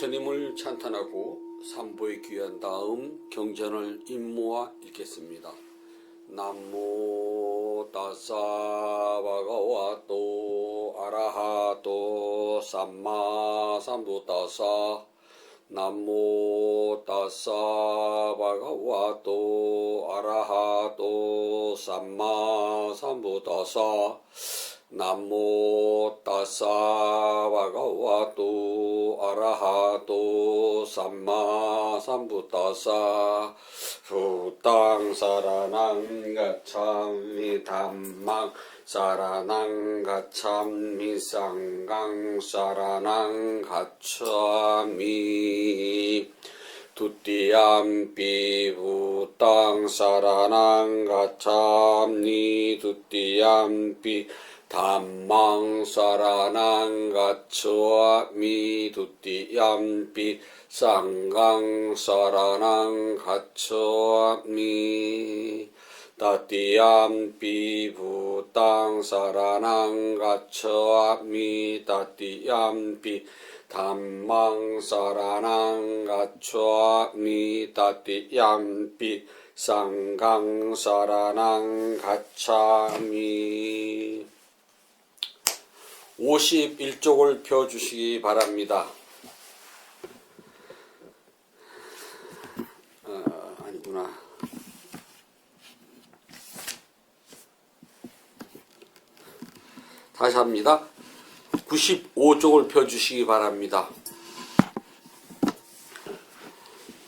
부처님을 찬탄하고 삼보에 귀한 다음 경전을 임모아 읽겠습니다. 남모 따사 바가와또 아라하또 삼마 삼부따사 남모 따사 바가와또 아라하또 삼마 삼부따사 남모 따사 바가와또 아라하또 삼마 삼부따사 후땅 사라낭 가참미 담망 사라낭 가참미 쌍강 사라낭 가참미 두띠암피 후땅 사라낭 가참니 두띠암피 담망 사라낭 가참미 두띠암피 쌍강 사라낭 가참미 따띠암피 부땅 사라낭 가참미 따띠암피 담망 사라낭 가참미 따띠암피 쌍강 사라낭 가참미 51쪽을 펴주시기 바랍니다. 아니구나. 다시 합니다. 95쪽을 펴주시기 바랍니다.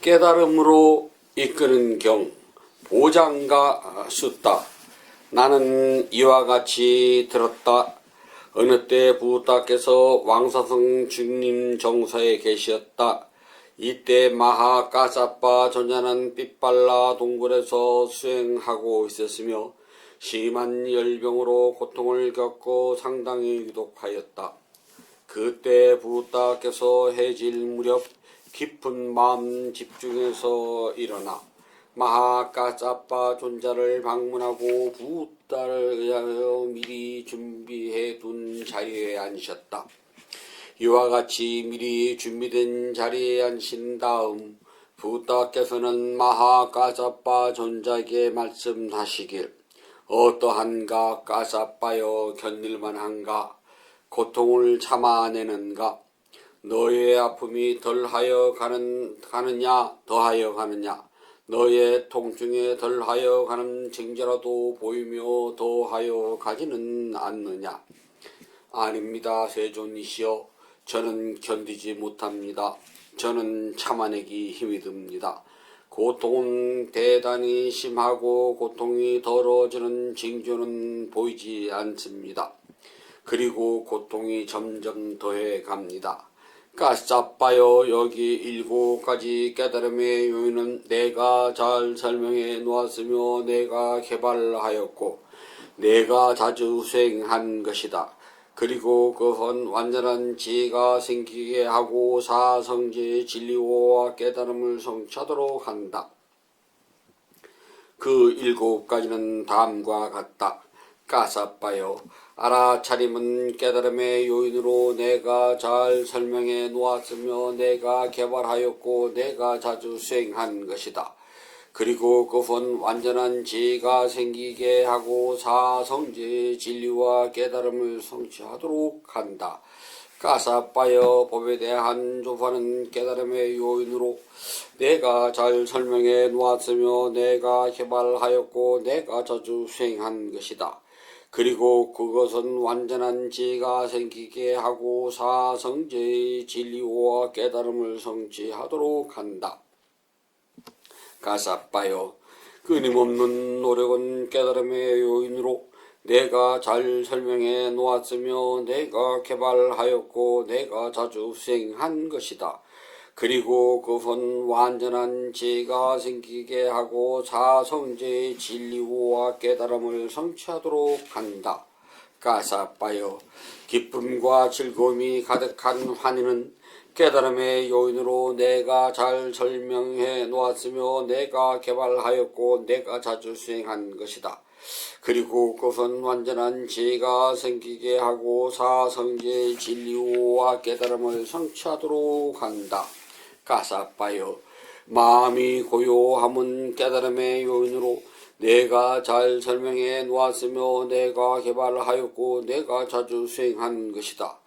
깨달음으로 이끄는 경, 보장가 숫다. 나는 이와 같이 들었다. 어느 때 부다께서 왕사성 주님 정사에 계시었다. 이때 마하 까사빠 전자는 삐빨라 동굴에서 수행하고 있었으며 심한 열병으로 고통을 겪고 상당히 위독하였다. 그때 부다께서 해질 무렵 깊은 마음 집중해서 일어나 마하 까사빠 존자를 방문하고 부다를 위하여 미리 준비해 둔 자리에 앉으셨다. 이와 같이 미리 준비된 자리에 앉으신 다음 부다께서는 마하 까사빠 존자에게 말씀하시길 어떠한가 까사빠여 견딜만한가 고통을 참아내는가 너의 아픔이 덜하여 가느냐 더하여 가느냐 너의 통증에 덜하여 가는 징조라도 보이며 더하여 가지는 않느냐 아닙니다. 세존이시여 저는 견디지 못합니다. 저는 참아내기 힘이 듭니다. 고통은 대단히 심하고 고통이 덜어지는 징조는 보이지 않습니다. 그리고 고통이 점점 더해 갑니다. 까사빠여 여기 7가지 깨달음의 요인은 내가 잘 설명해 놓았으며 내가 개발하였고 내가 자주 수행한 것이다. 그리고 그건 완전한 지혜가 생기게 하고 사성지의 진리와 깨달음을 성취하도록 한다. 그 7가지는 다음과 같다. 까사빠여 알아차림은 깨달음의 요인으로 내가 잘 설명해 놓았으며 내가 개발하였고 내가 자주 수행한 것이다. 그리고 그건 완전한 지혜가 생기게 하고 사성지의 진리와 깨달음을 성취하도록 한다. 까사빠여 법에 대한 조파는 깨달음의 요인으로 내가 잘 설명해 놓았으며 내가 개발하였고 내가 자주 수행한 것이다. 그리고 그것은 완전한 지혜가 생기게 하고 사성지의 진리와 깨달음을 성취하도록 한다. 까사빠여 끊임없는 노력은 깨달음의 요인으로 내가 잘 설명해 놓았으며 내가 개발하였고 내가 자주 수행한 것이다. 그리고 그건 완전한 지혜가 생기게 하고 사성지의 진리와 깨달음을 성취하도록 한다. 까사빠여 기쁨과 즐거움이 가득한 환희는 깨달음의 요인으로 내가 잘 설명해 놓았으며 내가 개발하였고 내가 자주 수행한 것이다. 그리고 그것은 완전한 지혜가 생기게 하고 사성제의 진리와 깨달음을 성취하도록 한다. 가사빠여 마음이 고요함은 깨달음의 요인으로 내가 잘 설명해 놓았으며 내가 개발하였고 내가 자주 수행한 것이다.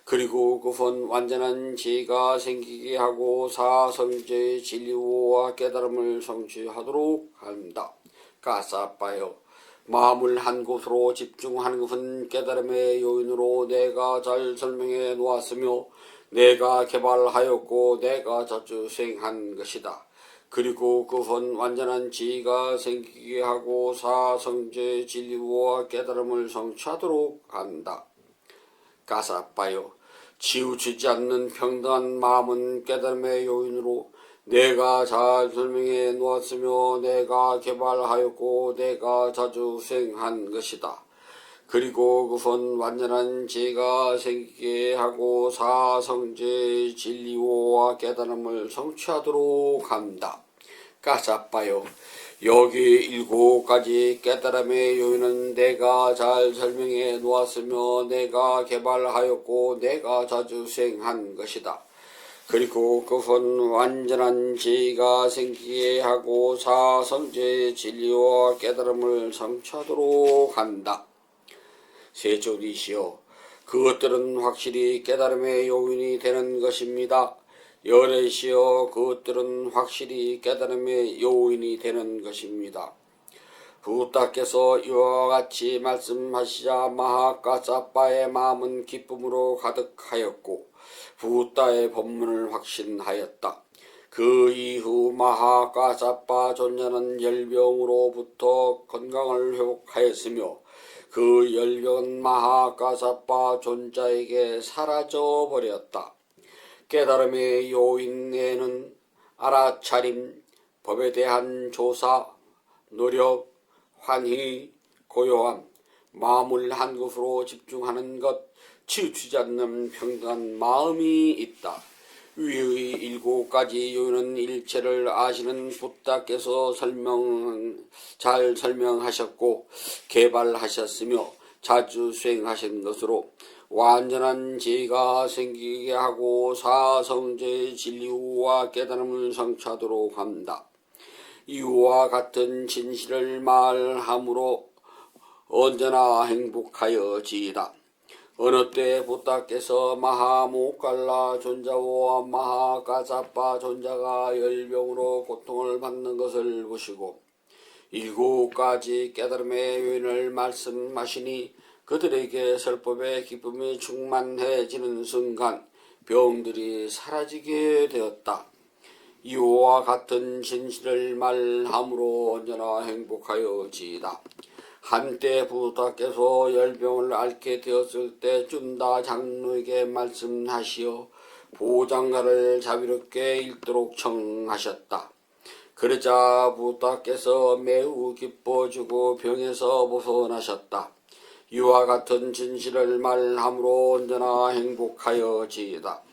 그리고 그것은 완전한 지혜가 생기게 하고 사성제의 진리와 깨달음을 성취하도록 한다. 가사빠여 마음을 한 곳으로 집중하는 것은 깨달음의 요인으로 내가 잘 설명해 놓았으며 내가 개발하였고 내가 자주 수행한 것이다. 그리고 그것은 완전한 지혜가 생기게 하고 사성제 진리와 깨달음을 성취하도록 한다. 가사빠여 치우치지 않는 평등한 마음은 깨달음의 요인으로 내가 잘 설명해 놓았으며 내가 개발하였고 내가 자주 수행한 것이다. 그리고 그것은 완전한 지혜가 생기게 하고 사성제 진리와 깨달음을 성취하도록 한다. 가사빠여 여기 7가지 깨달음의 요인은 내가 잘 설명해 놓았으며 내가 개발하였고 내가 자주 수행한 것이다. 그리고 그것은 완전한 지혜가 생기게 하고 사성제 진리와 깨달음을 성취하도록 한다. 세존이시여 그것들은 확실히 깨달음의 요인이 되는 것입니다. 열애시여 그것들은 확실히 깨달음의 요인이 되는 것입니다. 부다께서 이와 같이 말씀하시자 마하가사빠의 마음은 기쁨으로 가득하였고 부다의 법문을 확신하였다. 그 이후 마하가사빠 존자는 열병으로부터 건강을 회복하였으며 그 열병은 마하가사빠 존자에게 사라져 버렸다. 깨달음의 요인에는 알아차림, 법에 대한 조사, 노력, 환희, 고요함, 마음을 한 곳으로 집중하는 것, 치우치지 않는 평등한 마음이 있다. 위의 7가지 요인은 일체를 아시는 부다께서 잘 설명하셨고 개발하셨으며 자주 수행하신 것으로 완전한 지혜가 생기게 하고 사성제의 진리와 깨달음을 성취하도록 한다. 이와 같은 진실을 말함으로 언제나 행복하여지이다. 어느 때 부다께서 마하모갈라 존자와 마하가사빠 존자가 열병으로 고통을 받는 것을 보시고 7가지 깨달음의 요인을 말씀하시니 그들에게 설법의 기쁨이 충만해지는 순간 병들이 사라지게 되었다. 이와 같은 진실을 말함으로 언제나 행복하여지이다. 한때 부다께서 열병을 앓게 되었을 때 쭌다 장로에게 말씀하시어 보장가를 자비롭게 읽도록 청하셨다. 그러자 부다께서 매우 기뻐주고 병에서 벗어나셨다. 이와 같은 진실을 말함으로 언제나 행복하여지이다.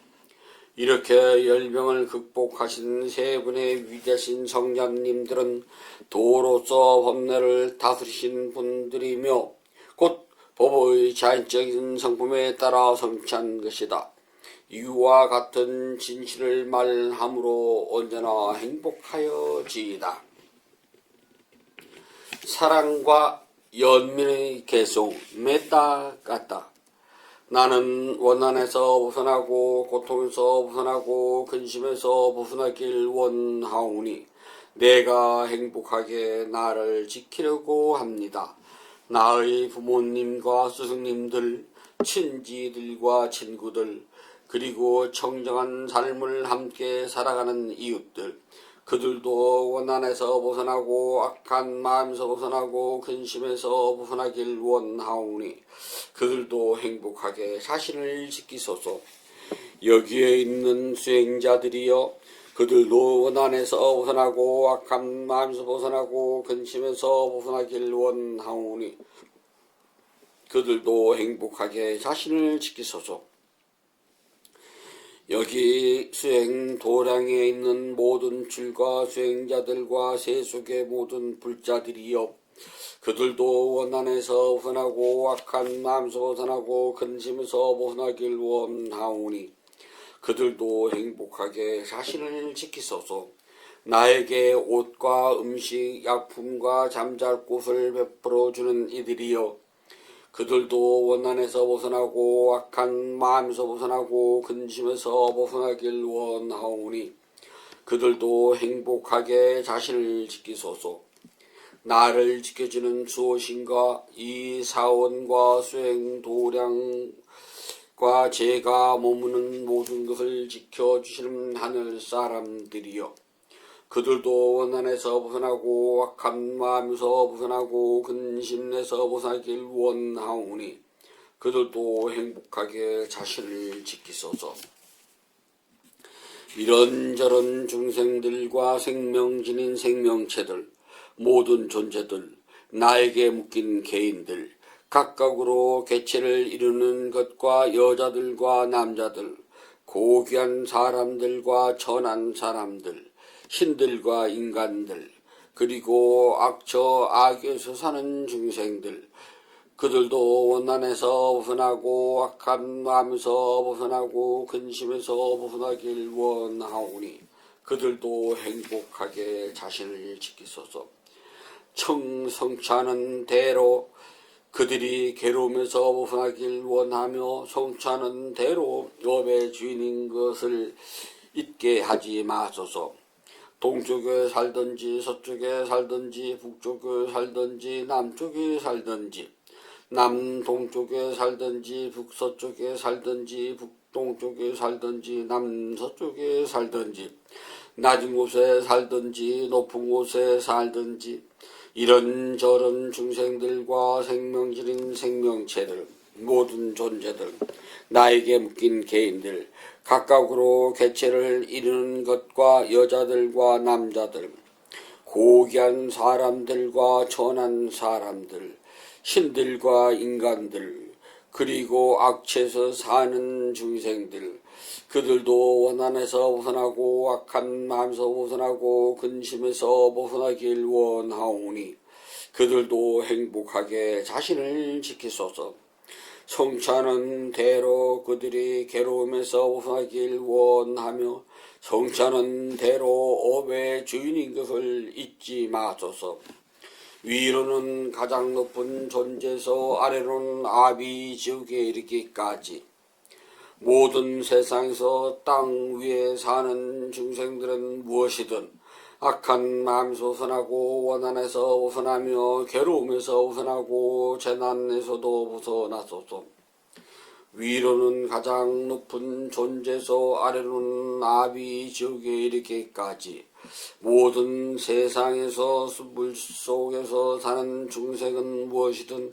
이렇게 열병을 극복하신 세 분의 위대신 성자님들은 도로서 법례를 다스리신 분들이며 곧 법의 자연적인 성품에 따라 성취한 것이다. 이와 같은 진실을 말함으로 언제나 행복하여지이다. 사랑과 연민의 개송 메타 같다. 나는 원한에서 벗어나고 고통에서 벗어나고 근심에서 벗어나길 원하오니 내가 행복하게 나를 지키려고 합니다. 나의 부모님과 스승님들, 친지들과 친구들, 그리고 청정한 삶을 함께 살아가는 이웃들, 그들도 원한에서 벗어나고 악한 마음에서 벗어나고 근심에서 벗어나길 원하오니 그들도 행복하게 자신을 지키소서. 여기에 있는 수행자들이여 그들도 원한에서 벗어나고 악한 마음에서 벗어나고 근심에서 벗어나길 원하오니 그들도 행복하게 자신을 지키소서. 여기 수행 도량에 있는 모든 출가 수행자들과 세속의 모든 불자들이여 그들도 원한에서 벗어나고 악한 마음에서 벗어나고 근심에서 벗어나길 원하오니 그들도 행복하게 자신을 지키소서. 나에게 옷과 음식, 약품과 잠잘 곳을 베풀어 주는 이들이여, 그들도 원한에서 벗어나고 악한 마음에서 벗어나고 근심에서 벗어나길 원하오니 그들도 행복하게 자신을 지키소서. 나를 지켜주는 수호신과 이 사원과 수행 도량과 제가 머무는 모든 것을 지켜주시는 하늘 사람들이여, 그들도 원한에서 벗어나고 악한 마음에서 벗어나고 근심에서 벗어나길 원하오니 그들도 행복하게 자신을 지키소서. 이런저런 중생들과 생명지닌 생명체들, 모든 존재들, 나에게 묶인 개인들, 각각으로 개체를 이루는 것과 여자들과 남자들, 고귀한 사람들과 천한 사람들, 신들과 인간들, 그리고 악처 악에서 사는 중생들, 그들도 원한에서 벗어나고 악한 마음에서 벗어나고 근심에서 벗어나길 원하오니 그들도 행복하게 자신을 지키소서. 성취하는 대로 그들이 괴로움에서 벗어나길 원하며 성취하는 대로 업의 주인인 것을 잊게 하지 마소서. 동쪽에 살든지 서쪽에 살든지 북쪽에 살든지 남쪽에 살든지 남동쪽에 살든지 북서쪽에 살든지 북동쪽에 살든지 남서쪽에 살든지 낮은 곳에 살든지 높은 곳에 살든지 이런저런 중생들과 생명질인 생명체들, 모든 존재들, 나에게 묶인 개인들, 각각으로 개체를 이루는 것과 여자들과 남자들, 고귀한 사람들과 천한 사람들, 신들과 인간들, 그리고 악체에서 사는 중생들, 그들도 원한에서 벗어나고 악한 마음에서 벗어나고 근심에서 벗어나길 원하오니 그들도 행복하게 자신을 지키소서. 성취하는 대로 그들이 괴로움에서 벗어나길 원하며 성취하는 대로 업의 주인인 것을 잊지 마소서. 위로는 가장 높은 존재에서 아래로는 아비 지옥에 이르기까지 모든 세상에서 땅 위에 사는 중생들은 무엇이든 악한 마음에서 벗어나고 원한에서 벗어나며 괴로움에서 벗어나고 재난에서도 벗어나소서. 위로는 가장 높은 존재에서 아래로는 아비 지옥에 이르기까지 모든 세상에서 물속에서 사는 중생은 무엇이든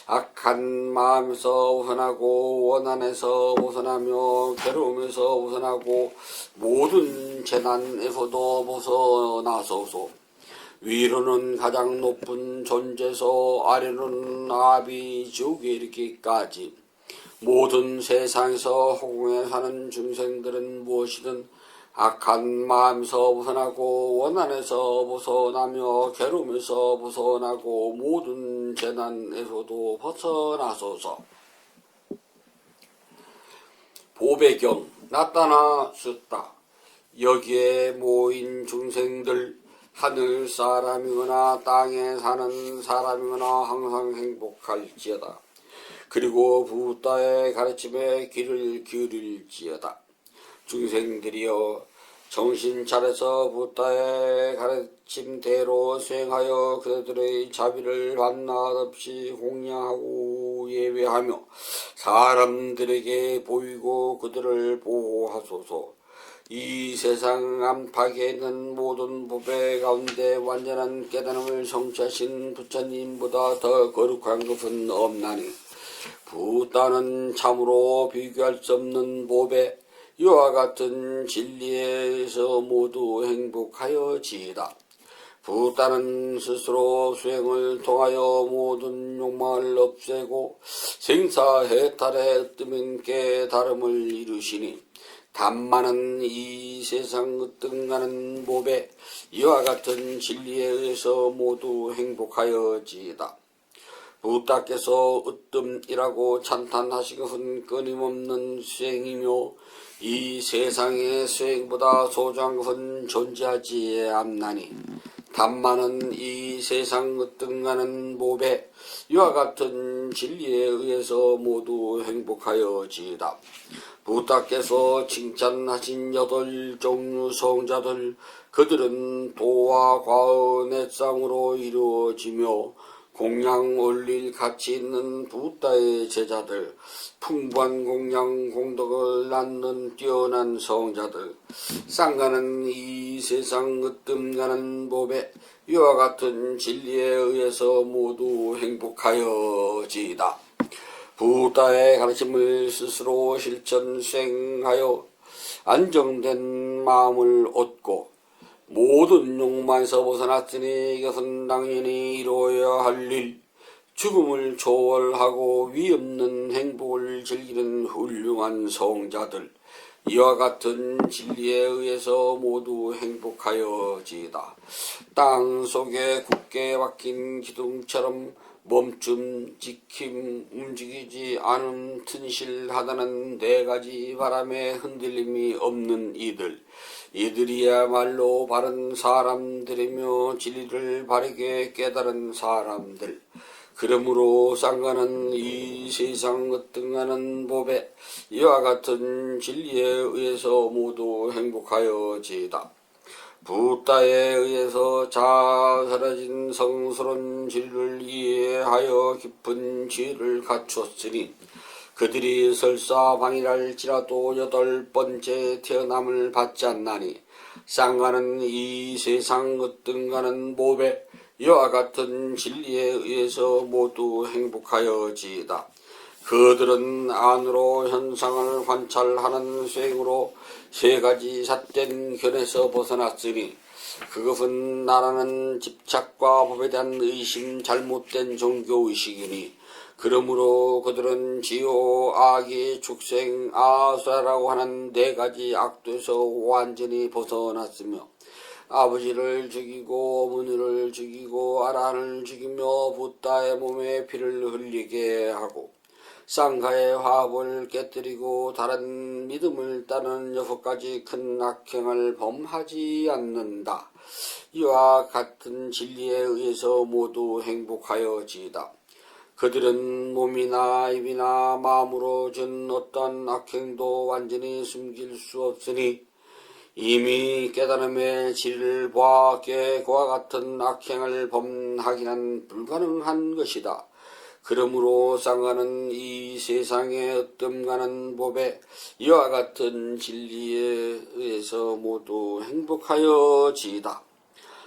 악한 마음에서 벗어나고 원한에서 벗어나며 괴로움에서 벗어나고 모든 재난에서도 벗어나소서. 위로는 가장 높은 존재에서 아래로는 아비 지옥에 이르기까지 모든 세상에서 허공에 사는 중생들은 무엇이든 악한 마음에서 벗어나고 원한에서 벗어나며 괴로움에서 벗어나고 모든 재난에서도 벗어나소서. 보배경 나타나셨다. 여기에 모인 중생들 하늘 사람이거나 땅에 사는 사람이거나 항상 행복할지어다. 그리고 부다의 가르침에 귀를 기울일지어다. 중생들이여 정신 차려서 부다의 가르침대로 수행하여 그들의 자비를 밤낮 없이 공양하고 예배하며 사람들에게 보이고 그들을 보호하소서. 이 세상 안팎에 있는 모든 보배 가운데 완전한 깨달음을 성취하신 부처님보다 더 거룩한 것은 없나니 부다는 참으로 비교할 수 없는 보배, 이와 같은 진리에서 모두 행복하여지이다. 부다는 스스로 수행을 통하여 모든 욕망을 없애고 생사해탈의 뜨민 깨달음을 이루시니 단만은 이 세상 으뜸가는 보배, 이와 같은 진리에 의해서 모두 행복하여지이다. 부다께서 으뜸이라고 찬탄하시거든 끊임없는 수행이며 이 세상의 수행보다 소중한 것은 존재하지 않나니 단만은 이 세상 으뜸가는 모배 이와 같은 진리에 의해서 모두 행복하여지이다. 부다께서 칭찬하신 8종류 성자들 그들은 도와 과의 넷상으로 이루어지며 공양 올릴 가치 있는 부다의 제자들, 풍부한 공양 공덕을 낳는 뛰어난 성자들, 쌍가는 이 세상 으뜸가는 법에 이와 같은 진리에 의해서 모두 행복하여지이다. 부다의 가르침을 스스로 실천 수행하여 안정된 마음을 얻고 모든 욕망에서 벗어났으니 이것은 당연히 이루어야 할 일, 죽음을 초월하고 위없는 행복을 즐기는 훌륭한 성자들, 이와 같은 진리에 의해서 모두 행복하여지이다. 땅 속에 굳게 박힌 기둥처럼 멈춤, 지킴, 움직이지 않음, 튼실하다는 4가지 바람에 흔들림이 없는 이들이야말로 바른 사람들이며 진리를 바르게 깨달은 사람들. 그러므로 쌍가는 이 세상 으뜸가는 법에 이와 같은 진리에 의해서 모두 행복하여지이다. 부다에 의해서 자설해진 성스러운 진리를 이해하여 깊은 지혜를 갖추었으니 그들이 설사 방일할지라도 8번째 태어남을 받지 않나니 쌍가는 이 세상 으뜸가는 법에 이와 같은 진리에 의해서 모두 행복하여지이다. 그들은 안으로 현상을 관찰하는 수행으로 3가지 삿된 견에서 벗어났으니 그것은 나라는 집착과 법에 대한 의심, 잘못된 종교의식이니 그러므로 그들은 지오, 악이, 축생, 아수라라고 하는 4가지 악도에서 완전히 벗어났으며 아버지를 죽이고 어머니를 죽이고 아란을 죽이며 부다의 몸에 피를 흘리게 하고 쌍가의 화합을 깨뜨리고 다른 믿음을 따르는 6가지 큰 악행을 범하지 않는다. 이와 같은 진리에 의해서 모두 행복하여지이다. 그들은 몸이나 입이나 마음으로 준 어떤 악행도 완전히 숨길 수 없으니 이미 깨달음의 진리를 보아 그와 같은 악행을 범하기는 불가능한 것이다. 그러므로 쌍가는 이 세상에 으뜸가는 법에 이와 같은 진리에 의해서 모두 행복하여지이다.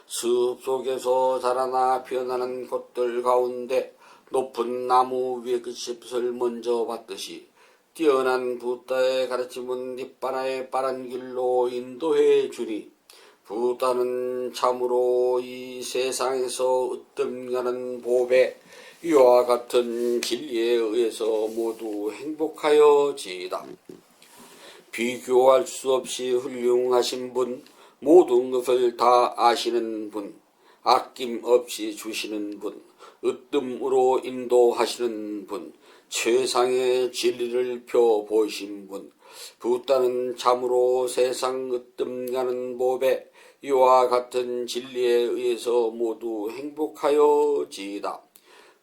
숲 속에서 자라나 피어나는 꽃들 가운데 높은 나무 위에 그 잎을 먼저 봤듯이 뛰어난 부다의 가르침은 닛바나의 빠른 길로 인도해 주니 부다는 참으로 이 세상에서 으뜸가는 법에 이와 같은 진리에 의해서 모두 행복하여지이다. 비교할 수 없이 훌륭하신 분, 모든 것을 다 아시는 분, 아낌없이 주시는 분, 으뜸으로 인도하시는 분, 최상의 진리를 펴보신 분, 부다는 참으로 세상 으뜸가는 법에 이와 같은 진리에 의해서 모두 행복하여지이다.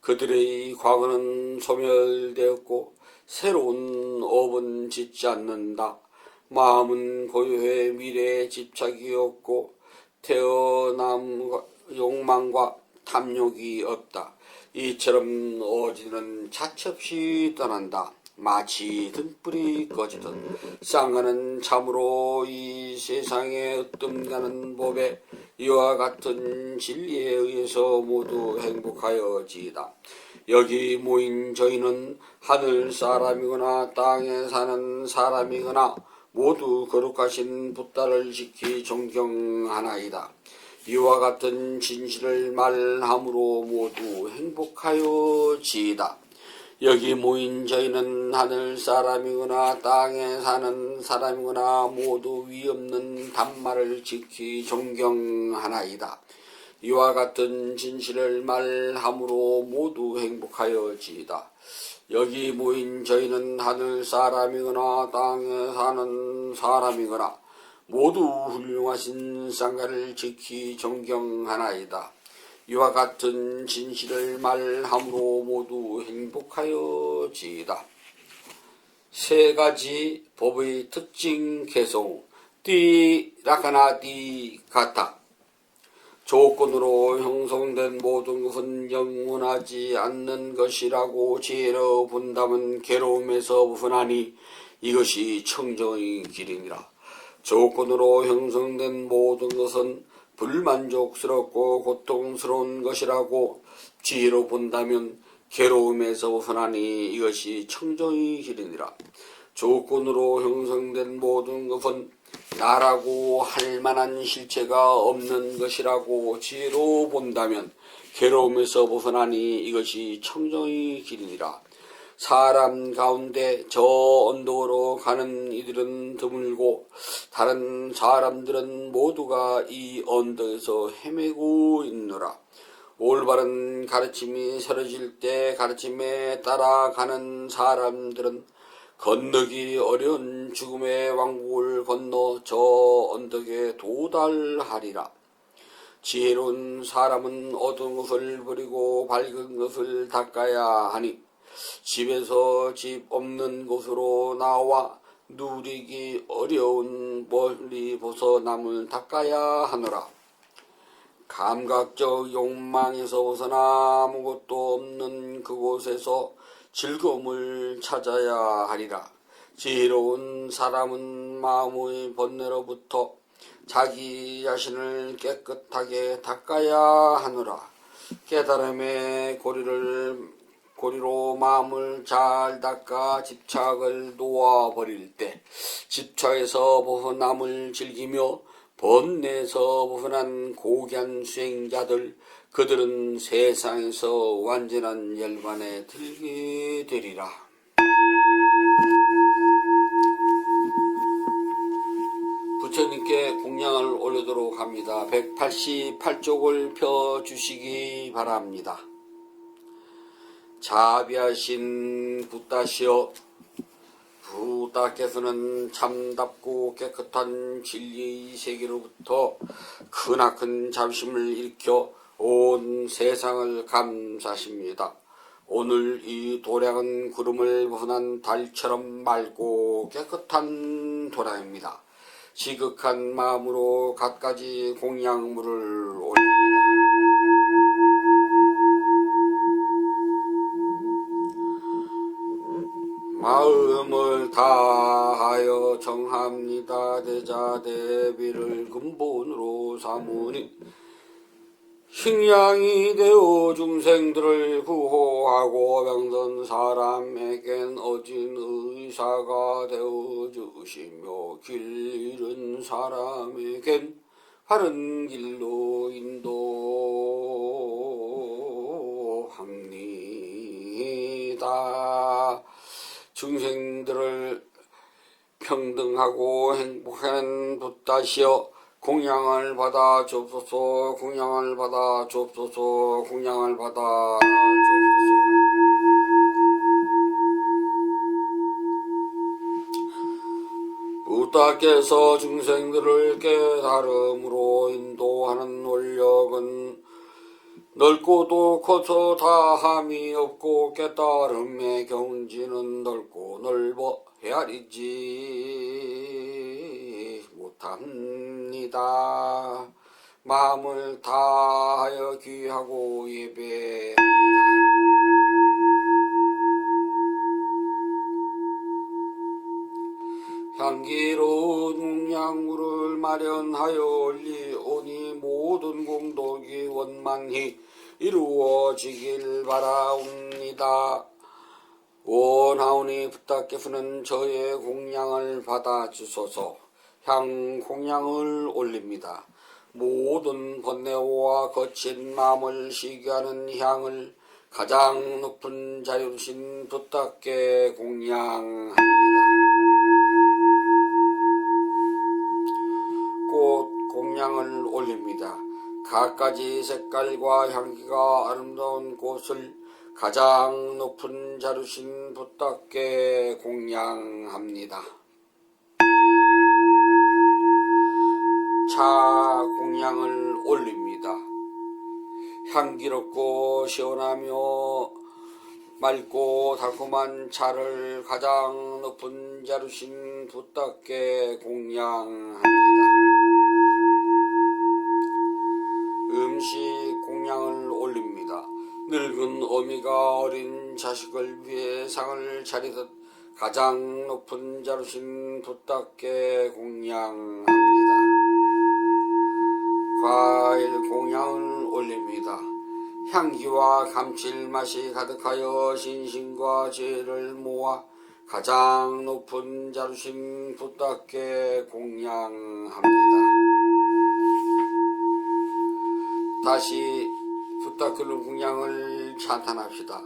그들의 과거는 소멸되었고 새로운 업은 짓지 않는다. 마음은 고요해 미래에 집착이 없고 태어남과 욕망과 탐욕이 없다. 이처럼 어디는 차츰시 떠난다. 마치 등불이 꺼지듯 쌍가는 참으로 이 세상에 으뜸가는 법에 이와 같은 진리에 의해서 모두 행복하여지이다. 여기 모인 저희는 하늘 사람이거나 땅에 사는 사람이거나 모두 거룩하신 부다를 지키 존경하나이다. 이와 같은 진실을 말함으로 모두 행복하여지이다. 여기 모인 저희는 하늘 사람이거나 땅에 사는 사람이거나 모두 위없는 단말을 지키 존경하나이다. 이와 같은 진실을 말함으로 모두 행복하여지이다. 여기 모인 저희는 하늘 사람이거나 땅에 사는 사람이거나 모두 훌륭하신 상가를 지키 존경하나이다. 이와 같은 진실을 말함으로 모두 행복하여지이다. 세 가지 법의 특징 개성 띠라카나띠 가타. 조건으로 형성된 모든 것은 영원하지 않는 것이라고 지혜로 본다면 괴로움에서 벗어나니 이것이 청정의 길이니라. 조건으로 형성된 모든 것은 불만족스럽고 고통스러운 것이라고 지혜로 본다면 괴로움에서 벗어나니 이것이 청정의 길이니라. 조건으로 형성된 모든 것은 나라고 할 만한 실체가 없는 것이라고 지혜로 본다면 괴로움에서 벗어나니 이것이 청정의 길이니라. 사람 가운데 저 언덕으로 가는 이들은 드물고 다른 사람들은 모두가 이 언덕에서 헤매고 있노라. 올바른 가르침이 서러질 때 가르침에 따라가는 사람들은 건너기 어려운 죽음의 왕국을 건너 저 언덕에 도달하리라. 지혜로운 사람은 어두운 것을 버리고 밝은 것을 닦아야 하니 집에서 집 없는 곳으로 나와 누리기 어려운 멀리 벗어남을 닦아야 하노라. 감각적 욕망에서 벗어나 아무것도 없는 그곳에서 즐거움을 찾아야 하리라. 지혜로운 사람은 마음의 번뇌로부터 자기 자신을 깨끗하게 닦아야 하노라. 깨달음의 고리로 마음을 잘 닦아 집착을 놓아버릴 때 집착에서 벗어남을 즐기며 번뇌에서 벗어난 고귀한 수행자들, 그들은 세상에서 완전한 열반에 들게 되리라. 부처님께 공양을 올리도록 합니다. 188쪽을 펴주시기 바랍니다. 자비하신 붓다시여, 부다께서는 참답고 깨끗한 진리의 세계로부터 크나큰 자비심을 일으켜 온 세상을 감사하십니다. 오늘 이 도량은 구름을 벗어난 달처럼 맑고 깨끗한 도량입니다. 지극한 마음으로 갖가지 공양물을 올립니다. 마음을 다하여 정합니다. 대자 대비를 근본으로 삼으니 식량이 되어 중생들을 구호하고 병든 사람에겐 어진 의사가 되어 주시며 길 잃은 사람에겐 바른 길로 인도합니다. 중생들을 평등하고 행복한 붓다시여, 공양을 받아 주옵소서. 공양을 받아 주옵소서. 공양을 받아 주옵소서. 붓다께서 중생들을 깨달음으로 인도하는 원력은 넓고도 커서 다함이 없고 깨달음의 경지는 넓고 넓어 헤아리지 못합니다. 마음을 다하여 귀하고 예배합니다. 향기로운 공양물을 마련하여 올리오니 모든 공덕이 원만히 이루어지길 바라옵니다. 원하오니 붓다께서는 저의 공양을 받아주소서. 향 공양을 올립니다. 모든 번뇌와 거친 마음을 시기하는 향을 가장 높은 자리에 두신 붓다께 공양합니다. 꽃 공양을 올립니다. 갖가지 색깔과 향기가 아름다운 꽃을 가장 높은 자루신 붓답게 공양합니다. 차 공양을 올립니다. 향기롭고 시원하며 맑고 달콤한 차를 가장 높은 자루신 붓답게 공양합니다. 음식 공양을 올립니다. 늙은 어미가 어린 자식을 위해 상을 차리듯 가장 높은 자루신 붓답게 공양합니다. 과일 공양을 올립니다. 향기와 감칠맛이 가득하여 신심과 지혜를 모아 가장 높은 자루신 붓답게 공양합니다. 다시 붓닦이는 공양을 찬탄합시다.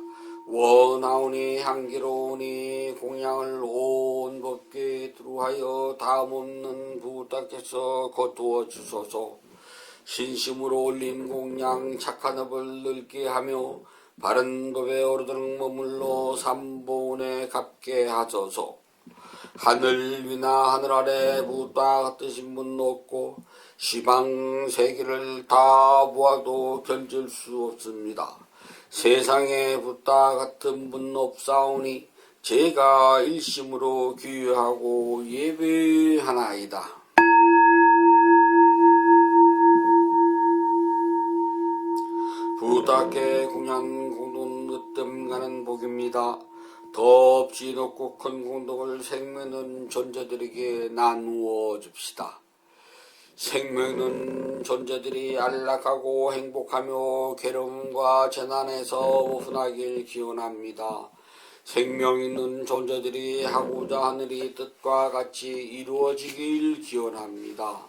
원하오니 향기로우니 공양을 온 법궤에 두루하여 다음없는 붓닦여서 거두어 주소서. 신심으로 올린 공양 착한 업을 늙게 하며 바른 법에 오르도록 머물러 삼보은에 갚게 하소서. 하늘 위나 하늘 아래 붓다 같으신 분 없고 시방 세계를 다 보아도 견질 수 없습니다. 세상에 붓다 같은 분 없사오니 제가 일심으로 귀하고 예배하나이다. 붓답게 공양 공동 으뜸 가는 복입니다. 덥지 높고 큰 공덕을 생명은 존재들에게 나누어 줍시다. 생명은 존재들이 안락하고 행복하며 괴로움과 재난에서 벗어나길 기원합니다. 생명 있는 존재들이 하고자 하는 이 뜻과 같이 이루어지길 기원합니다.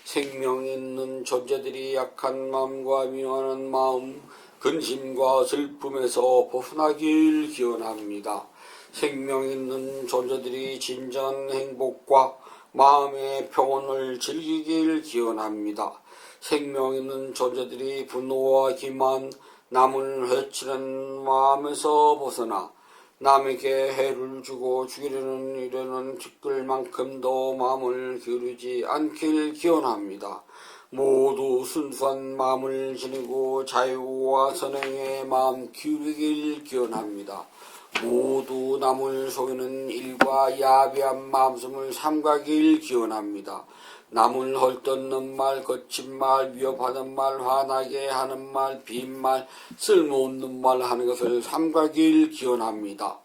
생명 있는 존재들이 약한 마음과 미워하는 마음, 근심과 슬픔에서 벗어나길 기원합니다. 생명 있는 존재들이 진정한 행복과 마음의 평온을 즐기길 기원합니다. 생명 있는 존재들이 분노와 기만, 남을 해치는 마음에서 벗어나 남에게 해를 주고 죽이려는 일에는 티끌만큼도 마음을 기울이지 않길 기원합니다. 모두 순수한 마음을 지니고 자유와 선행에 마음 기울이길 기원합니다. 모두 남을 속이는 일과 야비한 마음씀을 삼가길 기원합니다. 남을 헐뜯는 말, 거친 말, 위협하는 말, 화나게 하는 말, 빈말, 쓸모없는 말 하는 것을 삼가길 기원합니다.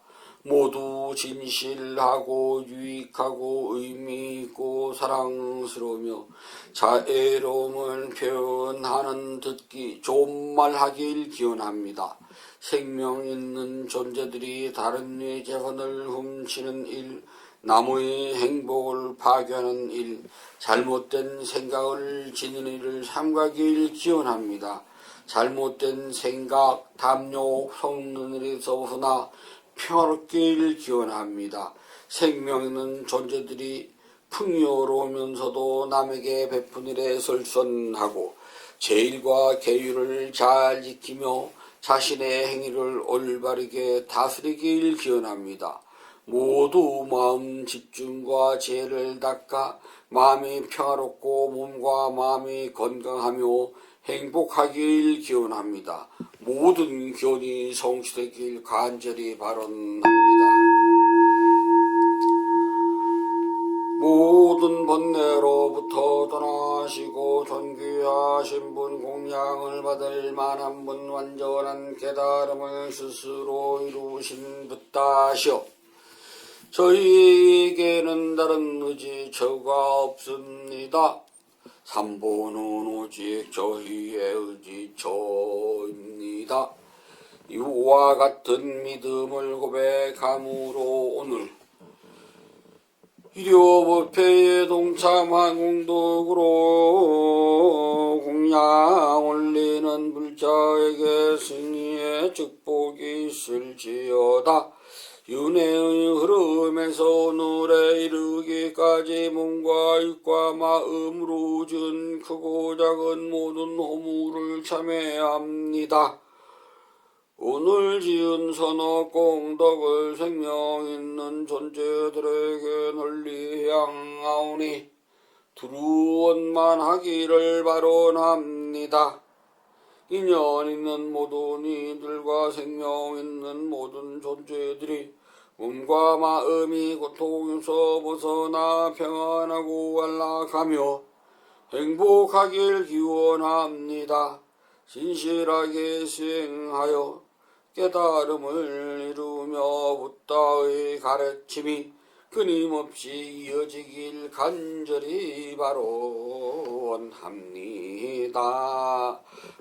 모두 진실하고 유익하고 의미있고 사랑스러우며 자애로움을 표현하는 듣기 좋은 말 하길 기원합니다. 생명 있는 존재들이 다른 이의 재산을 훔치는 일, 남의 행복을 파괴하는 일, 잘못된 생각을 지닌 일을 삼가길 기원합니다. 잘못된 생각, 담요, 속는 일에서 벗어나 평화롭길 기원합니다. 생명 있는 존재들이 풍요로우면서도 남에게 베푼 일에 설선하고 제일과 계율을 잘 지키며 자신의 행위를 올바르게 다스리길 기원합니다. 모두 마음 집중과 지혜를 닦아 마음이 평화롭고 몸과 마음이 건강하며 행복하길 기원합니다. 모든 기원이 성취되길 간절히 바랍니다. 모든 번뇌로부터 떠나시고 존귀하신 분, 공양을 받을 만한 분, 완전한 깨달음을 스스로 이루신 붓다시오. 저희에게는 다른 의지처가 없습니다. 삼보는 오직 저희의 의지처입니다. 이와 같은 믿음을 고백함으로 오늘 일요법회에 동참한 공덕으로 공양 올리는 불자에게 승리의 축복이 있을지어다. 윤회의 흐름에서 오늘에 이르기까지 몸과 육과 마음으로 지은 크고 작은 모든 허물을 참회합니다. 오늘 지은 선악 공덕을 생명 있는 존재들에게 널리 향하오니 두루원만하기를 바론합니다. 인연 있는 모든 이들과 생명 있는 모든 존재들이 몸과 마음이 고통에서 벗어나 평안하고 안락하며 행복하길 기원합니다. 진실하게 수행하여 깨달음을 이루며 부다의 가르침이 끊임없이 이어지길 간절히 바론합니다.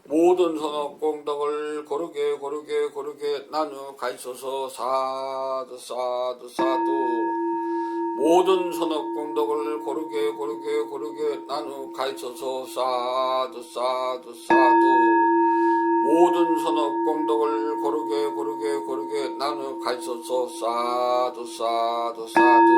모든 선악공덕을 고르게 나누어 가있어서 사두 사두 사두. 모든 선악공덕을 고르게 나누어 가있어서 사두 사두 사두. 모든 선악공덕을 고르게 나누어 가있어서 사두 사두 사두.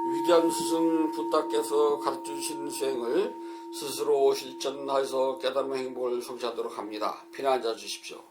위대한 스승 부다께서 가르쳐주신 수행을 스스로 실천하여서 깨달음의 행복을 성취하도록 합니다. 편히 앉아 주십시오.